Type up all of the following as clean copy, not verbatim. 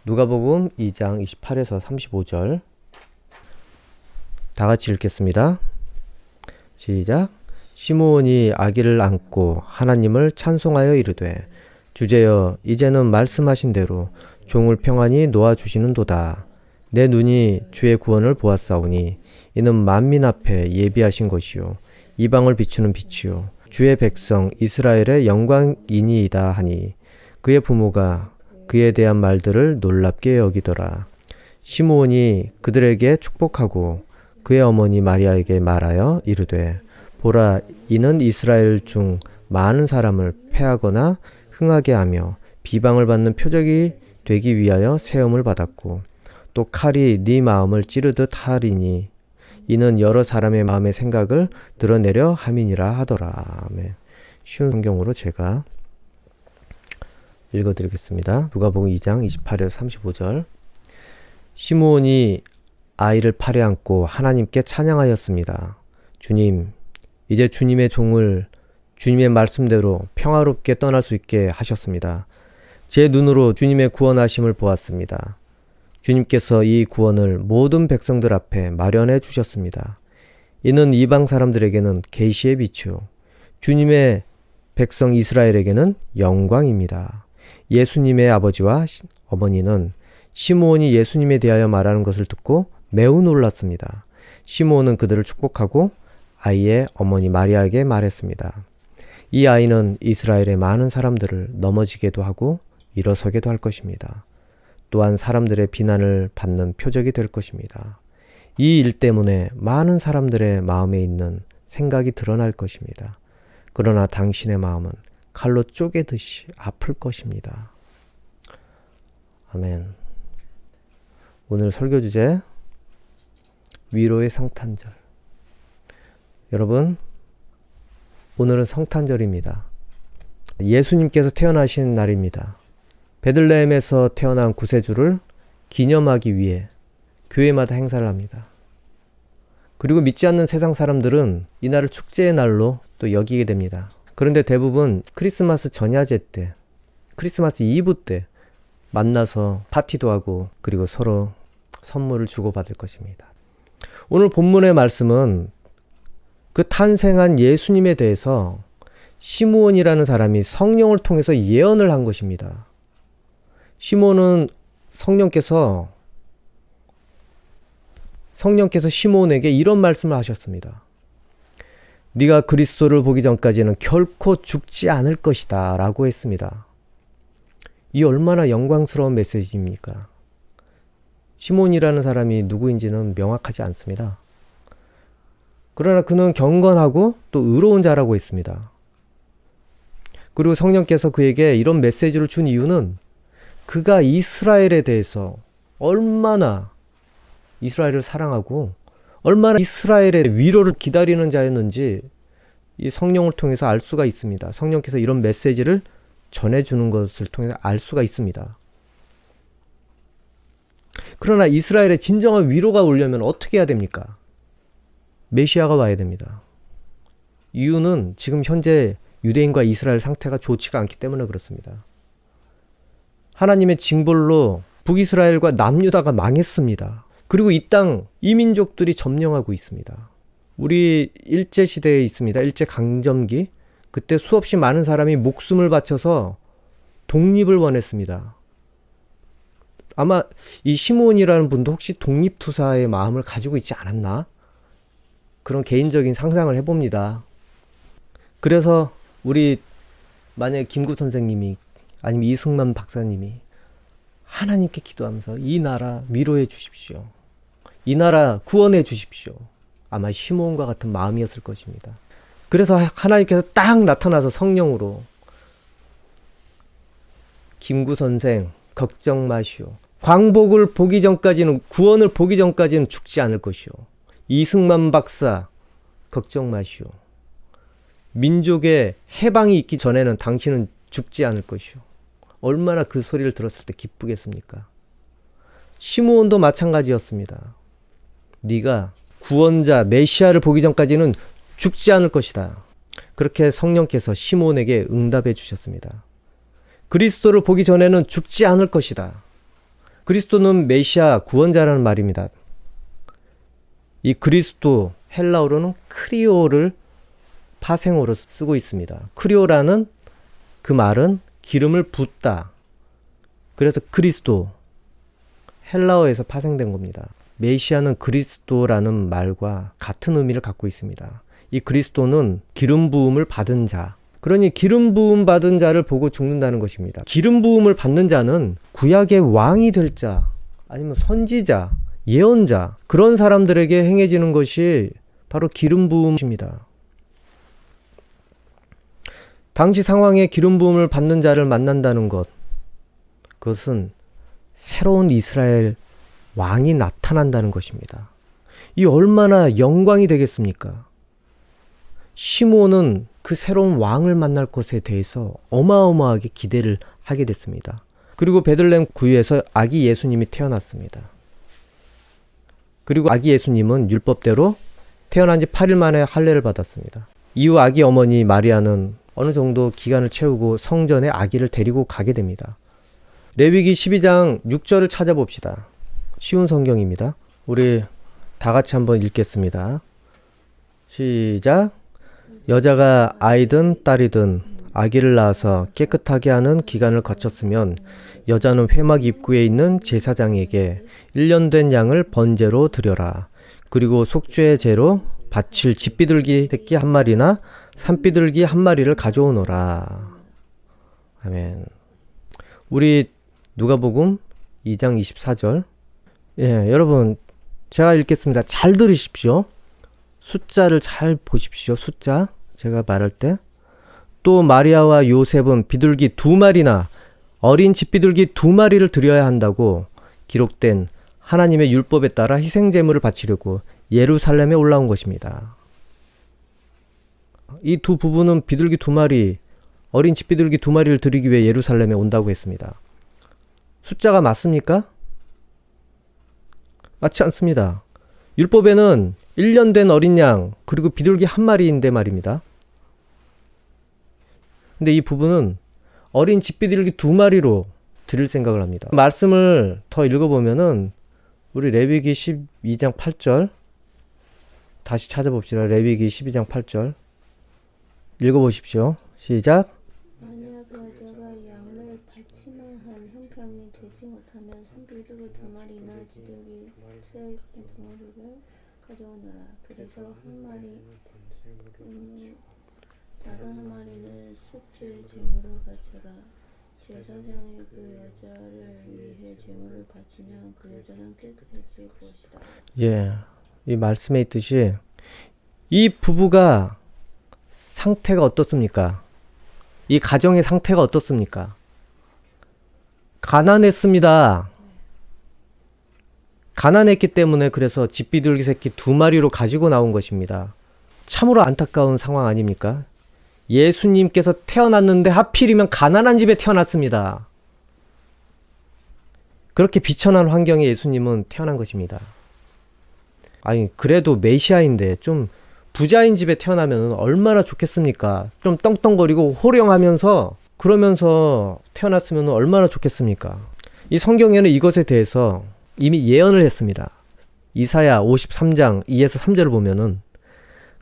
누가복음 2장 28에서 35절 다 같이 읽겠습니다. 시작. 시므온이 아기를 안고 하나님을 찬송하여 이르되 주제여 이제는 말씀하신 대로 종을 평안히 놓아주시는도다. 내 눈이 주의 구원을 보았사오니 이는 만민 앞에 예비하신 것이요 이방을 비추는 빛이요 주의 백성 이스라엘의 영광이니이다 하니 그의 부모가 그에 대한 말들을 놀랍게 여기더라. 시므온이 그들에게 축복하고 그의 어머니 마리아에게 말하여 이르되 보라 이는 이스라엘 중 많은 사람을 패하거나 흥하게 하며 비방을 받는 표적이 되기 위하여 세움을 받았고 또 칼이 네 마음을 찌르듯 하리니 이는 여러 사람의 마음의 생각을 드러내려 함이니라 하더라. 아멘. 쉬운 성경으로 제가 읽어드리겠습니다. 누가복음 2장 28에서 35절. 시므온이 아이를 팔에 안고 하나님께 찬양하였습니다. 주님, 이제 주님의 종을 주님의 말씀대로 평화롭게 떠날 수 있게 하셨습니다. 제 눈으로 주님의 구원하심을 보았습니다. 주님께서 이 구원을 모든 백성들 앞에 마련해 주셨습니다. 이는 이방 사람들에게는 계시의 빛이요 주님의 백성 이스라엘에게는 영광입니다. 예수님의 아버지와 어머니는 시므온이 예수님에 대하여 말하는 것을 듣고 매우 놀랐습니다. 시므온은 그들을 축복하고 아이의 어머니 마리아에게 말했습니다. 이 아이는 이스라엘의 많은 사람들을 넘어지게도 하고 일어서게도 할 것입니다. 또한 사람들의 비난을 받는 표적이 될 것입니다. 이 일 때문에 많은 사람들의 마음에 있는 생각이 드러날 것입니다. 그러나 당신의 마음은 칼로 쪼개듯이 아플 것입니다. 아멘. 오늘 설교 주제 위로의 성탄절. 여러분, 오늘은 성탄절입니다. 예수님께서 태어나신 날입니다. 베들레헴에서 태어난 구세주를 기념하기 위해 교회마다 행사를 합니다. 그리고 믿지 않는 세상 사람들은 이 날을 축제의 날로 또 여기게 됩니다. 그런데 대부분 크리스마스 전야제 때, 크리스마스 이브 때 만나서 파티도 하고 그리고 서로 선물을 주고받을 것입니다. 오늘 본문의 말씀은 그 탄생한 예수님에 대해서 시므온이라는 사람이 성령을 통해서 예언을 한 것입니다. 시므온은 성령께서 시므온에게 이런 말씀을 하셨습니다. 네가 그리스도를 보기 전까지는 결코 죽지 않을 것이다 라고 했습니다. 이 얼마나 영광스러운 메시지입니까? 시므온이라는 사람이 누구인지는 명확하지 않습니다. 그러나 그는 경건하고 또 의로운 자라고 했습니다. 그리고 성령께서 그에게 이런 메시지를 준 이유는 그가 이스라엘에 대해서 얼마나 이스라엘을 사랑하고 얼마나 이스라엘의 위로를 기다리는 자였는지 이 성령을 통해서 알 수가 있습니다. 성령께서 이런 메시지를 전해주는 것을 통해서 알 수가 있습니다. 그러나 이스라엘의 진정한 위로가 오려면 어떻게 해야 됩니까? 메시아가 와야 됩니다. 이유는 지금 현재 유대인과 이스라엘 상태가 좋지가 않기 때문에 그렇습니다. 하나님의 징벌로 북이스라엘과 남유다가 망했습니다. 그리고 이 땅 이민족들이 점령하고 있습니다. 우리 일제시대에 있습니다. 일제강점기. 그때 수없이 많은 사람이 목숨을 바쳐서 독립을 원했습니다. 아마 이 시므온이라는 분도 혹시 독립투사의 마음을 가지고 있지 않았나? 그런 개인적인 상상을 해봅니다. 그래서 우리 만약에 김구 선생님이 아니면 이승만 박사님이 하나님께 기도하면서 이 나라 위로해 주십시오. 이 나라 구원해 주십시오. 아마 시므온과 같은 마음이었을 것입니다. 그래서 하나님께서 딱 나타나서 성령으로 김구 선생 걱정 마시오. 광복을 보기 전까지는 구원을 보기 전까지는 죽지 않을 것이오. 이승만 박사 걱정 마시오. 민족의 해방이 있기 전에는 당신은 죽지 않을 것이오. 얼마나 그 소리를 들었을 때 기쁘겠습니까? 시므온도 마찬가지였습니다. 네가 구원자 메시아를 보기 전까지는 죽지 않을 것이다. 그렇게 성령께서 시므온에게 응답해 주셨습니다. 그리스도를 보기 전에는 죽지 않을 것이다. 그리스도는 메시아 구원자라는 말입니다. 이 그리스도 헬라어로는 크리오를 파생어로 쓰고 있습니다. 크리오라는 그 말은 기름을 붓다. 그래서 그리스도 헬라어에서 파생된 겁니다. 메시아는 그리스도라는 말과 같은 의미를 갖고 있습니다. 이 그리스도는 기름 부음을 받은 자. 그러니 기름 부음 받은 자를 보고 죽는다는 것입니다. 기름 부음을 받는 자는 구약의 왕이 될 자, 아니면 선지자, 예언자, 그런 사람들에게 행해지는 것이 바로 기름 부음입니다. 당시 상황에 기름 부음을 받는 자를 만난다는 것, 그것은 새로운 이스라엘 왕이 나타난다는 것입니다. 이 얼마나 영광이 되겠습니까? 시므온은 그 새로운 왕을 만날 것에 대해서 어마어마하게 기대를 하게 됐습니다. 그리고 베들레헴 구유에서 아기 예수님이 태어났습니다. 그리고 아기 예수님은 율법대로 태어난 지 8일 만에 할례를 받았습니다. 이후 아기 어머니 마리아는 어느 정도 기간을 채우고 성전에 아기를 데리고 가게 됩니다. 레위기 12장 6절을 찾아봅시다. 쉬운 성경입니다. 우리 다 같이 한번 읽겠습니다. 시작. 여자가 아이든 딸이든 아기를 낳아서 깨끗하게 하는 기간을 거쳤으면 여자는 회막 입구에 있는 제사장에게 1년 된 양을 번제로 드려라. 그리고 속죄 제로 바칠 집비둘기 새끼 한 마리나 산비둘기 한 마리를 가져오너라. 아멘. 우리 누가복음 2장 24절. 여러분 제가 읽겠습니다. 잘 들으십시오. 숫자를 잘 보십시오. 숫자 제가 말할 때. 또 마리아와 요셉은 비둘기 2마리나 어린 집비둘기 2마리를 드려야 한다고 기록된 하나님의 율법에 따라 희생제물을 바치려고 예루살렘에 올라온 것입니다. 이 두 부부는 비둘기 2마리, 어린 집비둘기 2마리를 드리기 위해 예루살렘에 온다고 했습니다. 숫자가 맞습니까? 맞지 않습니다. 율법에는 1년 된 어린 양 그리고 비둘기 한 마리인데 말입니다. 근데 이 부부는 어린 집비둘기 2마리로 드릴 생각을 합니다. 말씀을 더 읽어보면은 우리 레위기 12장 8절 다시 찾아봅시다. 레위기 12장 8절 읽어보십시오. 시작. 만약 여자가 양을 받치만 한 형편이 되지 못하면 산비둘기 2마리나 지둘기 새끼 2마리를 가져오너라. 그래서 한 마리 다른 한 마리는 속죄 제물을 바쳐라. 제사장이 그 여자를 위해 제물을 바치면 그 여자는 깨끗해질 것이다. 이 말씀에 있듯이 이 부부가 상태가 어떻습니까? 이 가정의 상태가 어떻습니까? 가난했습니다. 가난했기 때문에 그래서 집비둘기 새끼 2마리로 가지고 나온 것입니다. 참으로 안타까운 상황 아닙니까? 예수님께서 태어났는데 하필이면 가난한 집에 태어났습니다. 그렇게 비천한 환경에 예수님은 태어난 것입니다. 아니 그래도 메시아인데 좀 부자인 집에 태어나면 얼마나 좋겠습니까? 좀 떵떵거리고 호령하면서 그러면서 태어났으면 얼마나 좋겠습니까? 이 성경에는 이것에 대해서 이미 예언을 했습니다. 이사야 53장 2에서 3절을 보면은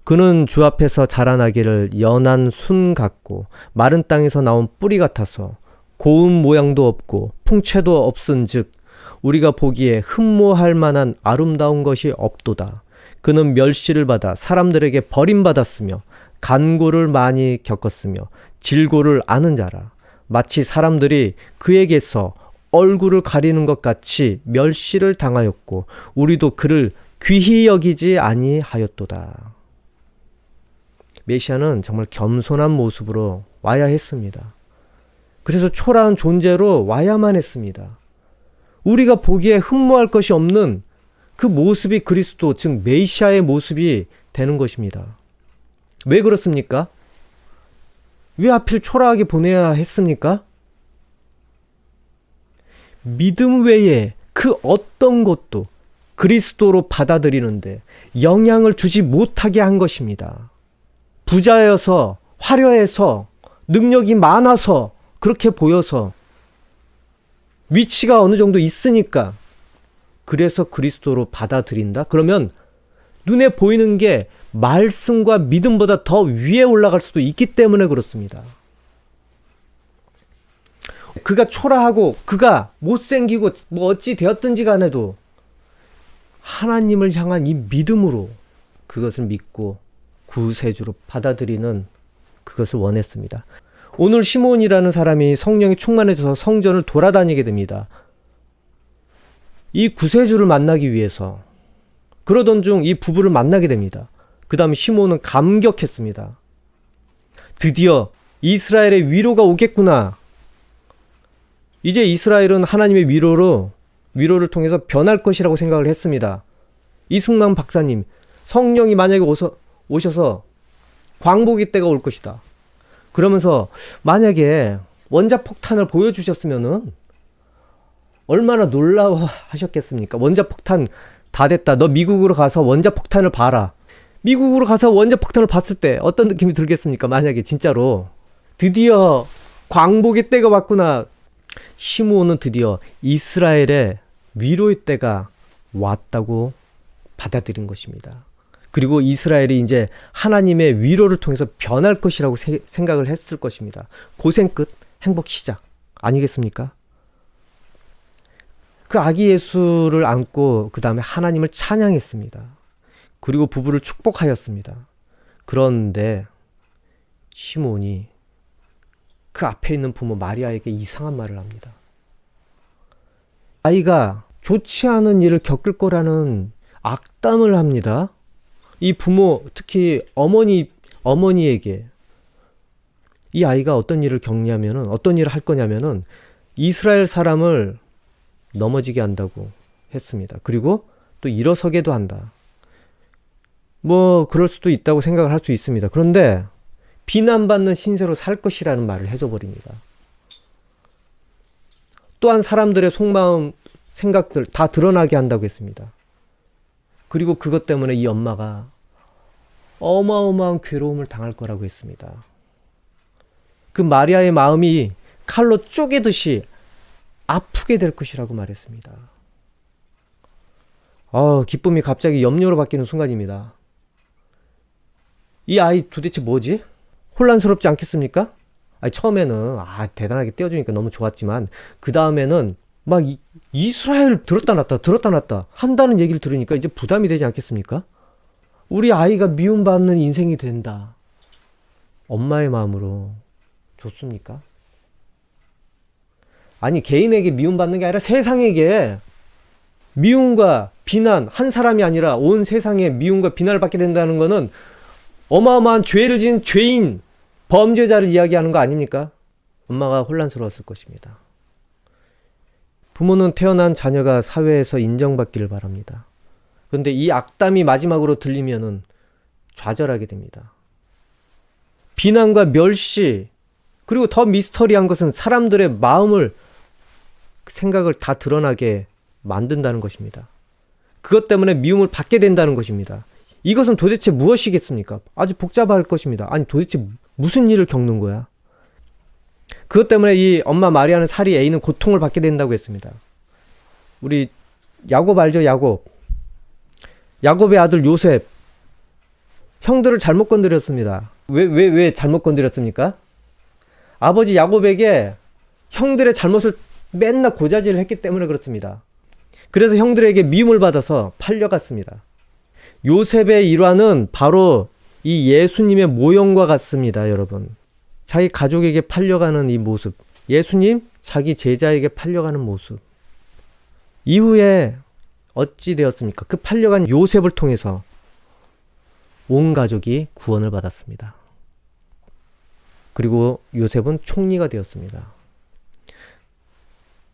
그는 주 앞에서 자라나기를 연한 순 같고 마른 땅에서 나온 뿌리 같아서 고운 모양도 없고 풍채도 없은즉 우리가 보기에 흠모할 만한 아름다운 것이 없도다. 그는 멸시를 받아 사람들에게 버림받았으며 간고를 많이 겪었으며 질고를 아는 자라. 마치 사람들이 그에게서 얼굴을 가리는 것 같이 멸시를 당하였고 우리도 그를 귀히 여기지 아니하였도다. 메시아는 정말 겸손한 모습으로 와야 했습니다. 그래서 초라한 존재로 와야만 했습니다. 우리가 보기에 흠모할 것이 없는 그 모습이 그리스도, 즉 메시아의 모습이 되는 것입니다. 왜 그렇습니까? 왜 하필 초라하게 보내야 했습니까? 믿음 외에 그 어떤 것도 그리스도로 받아들이는데 영향을 주지 못하게 한 것입니다. 부자여서 화려해서 능력이 많아서 그렇게 보여서 위치가 어느 정도 있으니까. 그래서 그리스도로 받아들인다? 그러면 눈에 보이는 게 말씀과 믿음보다 더 위에 올라갈 수도 있기 때문에 그렇습니다. 그가 초라하고 그가 못생기고 뭐 어찌 되었든지 간에도 하나님을 향한 이 믿음으로 그것을 믿고 구세주로 받아들이는 그것을 원했습니다. 오늘 시몬이라는 사람이 성령이 충만해져서 성전을 돌아다니게 됩니다. 이 구세주를 만나기 위해서. 그러던 중 이 부부를 만나게 됩니다. 그 다음에 시몬은 감격했습니다. 드디어 이스라엘의 위로가 오겠구나. 이제 이스라엘은 하나님의 위로를 통해서 변할 것이라고 생각을 했습니다. 이승만 박사님, 성령이 만약에 오셔서 광복의 때가 올 것이다. 그러면서 만약에 원자폭탄을 보여주셨으면은 얼마나 놀라워하셨겠습니까? 원자폭탄 다 됐다. 너 미국으로 가서 원자폭탄을 봐라. 미국으로 가서 원자폭탄을 봤을 때 어떤 느낌이 들겠습니까? 만약에 진짜로 드디어 광복의 때가 왔구나. 시므온은 드디어 이스라엘의 위로의 때가 왔다고 받아들인 것입니다. 그리고 이스라엘이 이제 하나님의 위로를 통해서 변할 것이라고 생각을 했을 것입니다. 고생 끝 행복 시작 아니겠습니까? 그 아기 예수를 안고 그 다음에 하나님을 찬양했습니다. 그리고 부부를 축복하였습니다. 그런데 시몬이 그 앞에 있는 부모 마리아에게 이상한 말을 합니다. 아이가 좋지 않은 일을 겪을 거라는 악담을 합니다. 이 부모, 특히 어머니에게 이 아이가 어떤 일을 겪냐면은, 어떤 일을 할 거냐면은 이스라엘 사람을 넘어지게 한다고 했습니다. 그리고 또 일어서게도 한다. 뭐 그럴 수도 있다고 생각을 할 수 있습니다. 그런데 비난받는 신세로 살 것이라는 말을 해줘 버립니다. 또한 사람들의 속마음, 생각들 다 드러나게 한다고 했습니다. 그리고 그것 때문에 이 엄마가 어마어마한 괴로움을 당할 거라고 했습니다. 그 마리아의 마음이 칼로 쪼개듯이 아프게 될 것이라고 말했습니다. 기쁨이 갑자기 염려로 바뀌는 순간입니다. 이 아이 도대체 뭐지? 혼란스럽지 않겠습니까? 처음에는 대단하게 떼어주니까 너무 좋았지만 그 다음에는 막 이스라엘 들었다 놨다 한다는 얘기를 들으니까 이제 부담이 되지 않겠습니까? 우리 아이가 미움받는 인생이 된다. 엄마의 마음으로 좋습니까? 아니, 개인에게 미움받는 게 아니라 세상에게 미움과 비난, 한 사람이 아니라 온 세상에 미움과 비난을 받게 된다는 것은 어마어마한 죄를 지은 죄인, 범죄자를 이야기하는 거 아닙니까? 엄마가 혼란스러웠을 것입니다. 부모는 태어난 자녀가 사회에서 인정받기를 바랍니다. 그런데 이 악담이 마지막으로 들리면은 좌절하게 됩니다. 비난과 멸시, 그리고 더 미스터리한 것은 사람들의 마음을, 생각을 다 드러나게 만든다는 것입니다. 그것 때문에 미움을 받게 된다는 것입니다. 이것은 도대체 무엇이겠습니까? 아주 복잡할 것입니다. 아니, 도대체 무슨 일을 겪는 거야? 그것 때문에 이 엄마 마리아는 살이 A는 고통을 받게 된다고 했습니다. 우리 야곱 알죠? 야곱의 아들 요셉, 형들을 잘못 건드렸습니다. 왜 잘못 건드렸습니까? 아버지 야곱에게 형들의 잘못을 맨날 고자질을 했기 때문에 그렇습니다. 그래서 형들에게 미움을 받아서 팔려갔습니다. 요셉의 일화는 바로 이 예수님의 모형과 같습니다, 여러분. 자기 가족에게 팔려가는 이 모습, 예수님 자기 제자에게 팔려가는 모습. 이후에 어찌 되었습니까? 그 팔려간 요셉을 통해서 온 가족이 구원을 받았습니다. 그리고 요셉은 총리가 되었습니다.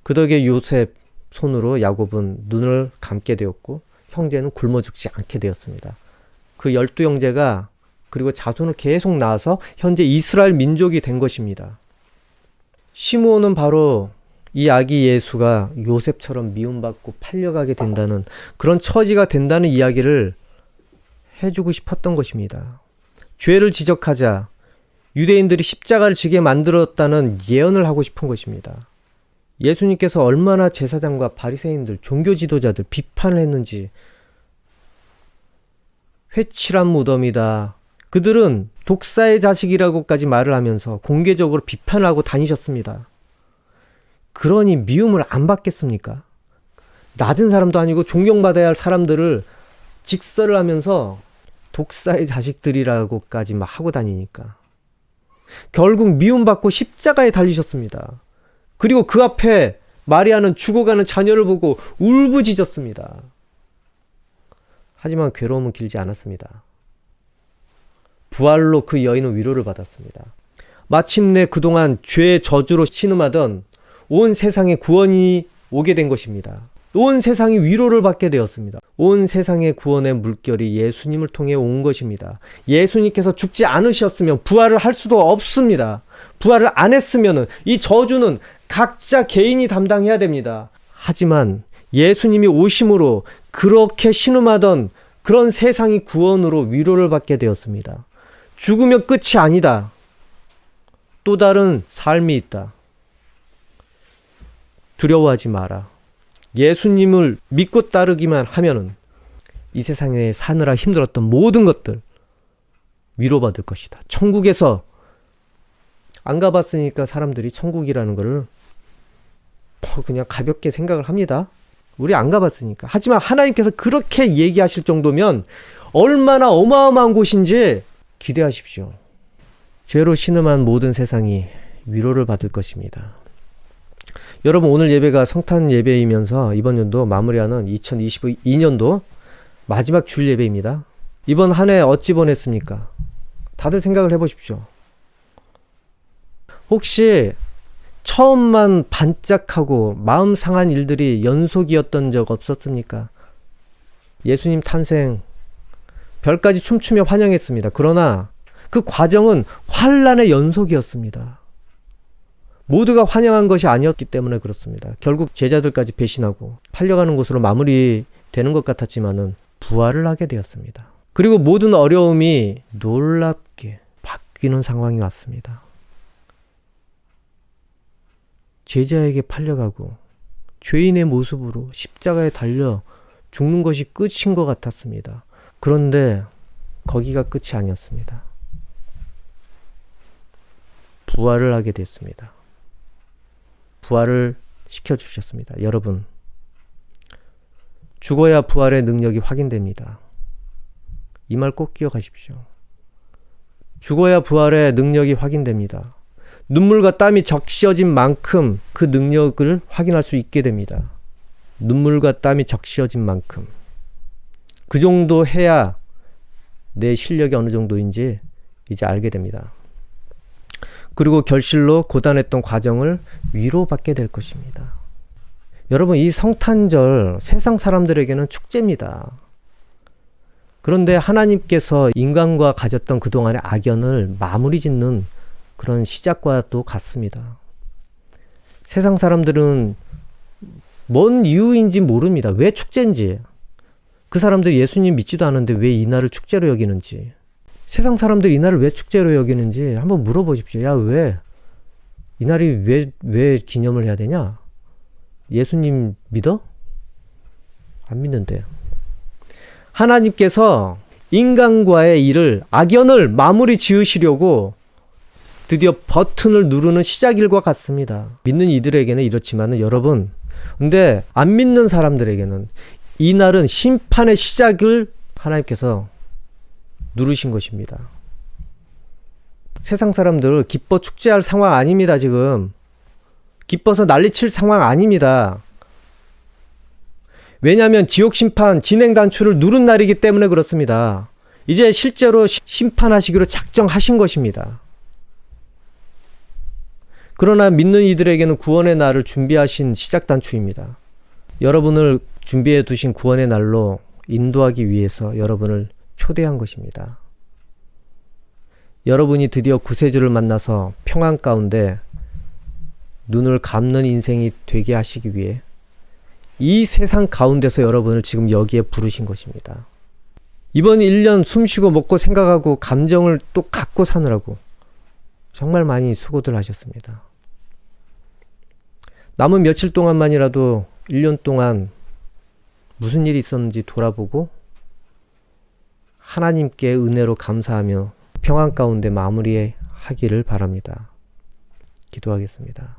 그 덕에 요셉 손으로 야곱은 눈을 감게 되었고 형제는 굶어 죽지 않게 되었습니다. 그 12형제가 그리고 자손을 계속 낳아서 현재 이스라엘 민족이 된 것입니다. 시므온은 바로 이 아기 예수가 요셉처럼 미움받고 팔려가게 된다는, 그런 처지가 된다는 이야기를 해주고 싶었던 것입니다. 죄를 지적하자 유대인들이 십자가를 지게 만들었다는 예언을 하고 싶은 것입니다. 예수님께서 얼마나 제사장과 바리새인들, 종교 지도자들 비판을 했는지. 회칠한 무덤이다. 그들은 독사의 자식이라고까지 말을 하면서 공개적으로 비판하고 다니셨습니다. 그러니 미움을 안 받겠습니까? 낮은 사람도 아니고 존경받아야 할 사람들을 직설을 하면서 독사의 자식들이라고까지 막 하고 다니니까 결국 미움받고 십자가에 달리셨습니다. 그리고 그 앞에 마리아는 죽어가는 자녀를 보고 울부짖었습니다. 하지만 괴로움은 길지 않았습니다. 부활로 그 여인은 위로를 받았습니다. 마침내 그동안 죄의 저주로 신음하던 온 세상에 구원이 오게 된 것입니다. 온 세상이 위로를 받게 되었습니다. 온 세상의 구원의 물결이 예수님을 통해 온 것입니다. 예수님께서 죽지 않으셨으면 부활을 할 수도 없습니다. 부활을 안 했으면 이 저주는 각자 개인이 담당해야 됩니다. 하지만 예수님이 오심으로 그렇게 신음하던 그런 세상이 구원으로 위로를 받게 되었습니다. 죽으면 끝이 아니다. 또 다른 삶이 있다. 두려워하지 마라. 예수님을 믿고 따르기만 하면은 이 세상에 사느라 힘들었던 모든 것들 위로받을 것이다. 천국에서 안 가봤으니까 사람들이 천국이라는 거를 그냥 가볍게 생각을 합니다. 우리 안 가봤으니까. 하지만 하나님께서 그렇게 얘기하실 정도면 얼마나 어마어마한 곳인지 기대하십시오. 죄로 신음한 모든 세상이 위로를 받을 것입니다. 여러분, 오늘 예배가 성탄 예배이면서 이번 연도 마무리하는 2022년도 마지막 주일 예배입니다. 이번 한 해 어찌 보냈습니까? 다들 생각을 해보십시오. 혹시 처음만 반짝하고 마음 상한 일들이 연속이었던 적 없었습니까? 예수님 탄생, 별까지 춤추며 환영했습니다. 그러나 그 과정은 환란의 연속이었습니다. 모두가 환영한 것이 아니었기 때문에 그렇습니다. 결국 제자들까지 배신하고 팔려가는 곳으로 마무리되는 것 같았지만은 부활을 하게 되었습니다. 그리고 모든 어려움이 놀랍게 바뀌는 상황이 왔습니다. 제자에게 팔려가고 죄인의 모습으로 십자가에 달려 죽는 것이 끝인 것 같았습니다. 그런데 거기가 끝이 아니었습니다. 부활을 하게 됐습니다. 부활을 시켜주셨습니다. 여러분, 죽어야 부활의 능력이 확인됩니다. 이 말 꼭 기억하십시오. 죽어야 부활의 능력이 확인됩니다. 눈물과 땀이 적셔진 만큼 그 능력을 확인할 수 있게 됩니다. 눈물과 땀이 적셔진 만큼. 그 정도 해야 내 실력이 어느 정도인지 이제 알게 됩니다. 그리고 결실로 고단했던 과정을 위로받게 될 것입니다. 여러분, 이 성탄절 세상 사람들에게는 축제입니다. 그런데 하나님께서 인간과 가졌던 그동안의 악연을 마무리 짓는 그런 시작과도 같습니다. 세상 사람들은 뭔 이유인지 모릅니다. 왜 축제인지. 그 사람들이 예수님 믿지도 않은데 왜 이 날을 축제로 여기는지. 세상 사람들이 이 날을 왜 축제로 여기는지 한번 물어보십시오. 야, 왜? 이 날이 왜 기념을 해야 되냐? 예수님 믿어? 안 믿는데. 하나님께서 인간과의 일을, 악연을 마무리 지으시려고 드디어 버튼을 누르는 시작일과 같습니다. 믿는 이들에게는 이렇지만은 여러분, 근데 안 믿는 사람들에게는 이 날은 심판의 시작을 하나님께서 누르신 것입니다. 세상 사람들 기뻐 축제할 상황 아닙니다. 지금 기뻐서 난리칠 상황 아닙니다. 왜냐하면 지옥 심판 진행 단추를 누른 날이기 때문에 그렇습니다. 이제 실제로 심판하시기로 작정하신 것입니다. 그러나 믿는 이들에게는 구원의 날을 준비하신 시작 단추입니다. 여러분을 준비해 두신 구원의 날로 인도하기 위해서 여러분을 초대한 것입니다. 여러분이 드디어 구세주를 만나서 평안 가운데 눈을 감는 인생이 되게 하시기 위해 이 세상 가운데서 여러분을 지금 여기에 부르신 것입니다. 이번 1년 숨쉬고 먹고 생각하고 감정을 또 갖고 사느라고 정말 많이 수고들 하셨습니다. 남은 며칠 동안만이라도 1년 동안 무슨 일이 있었는지 돌아보고 하나님께 은혜로 감사하며 평안 가운데 마무리하기를 바랍니다. 기도하겠습니다.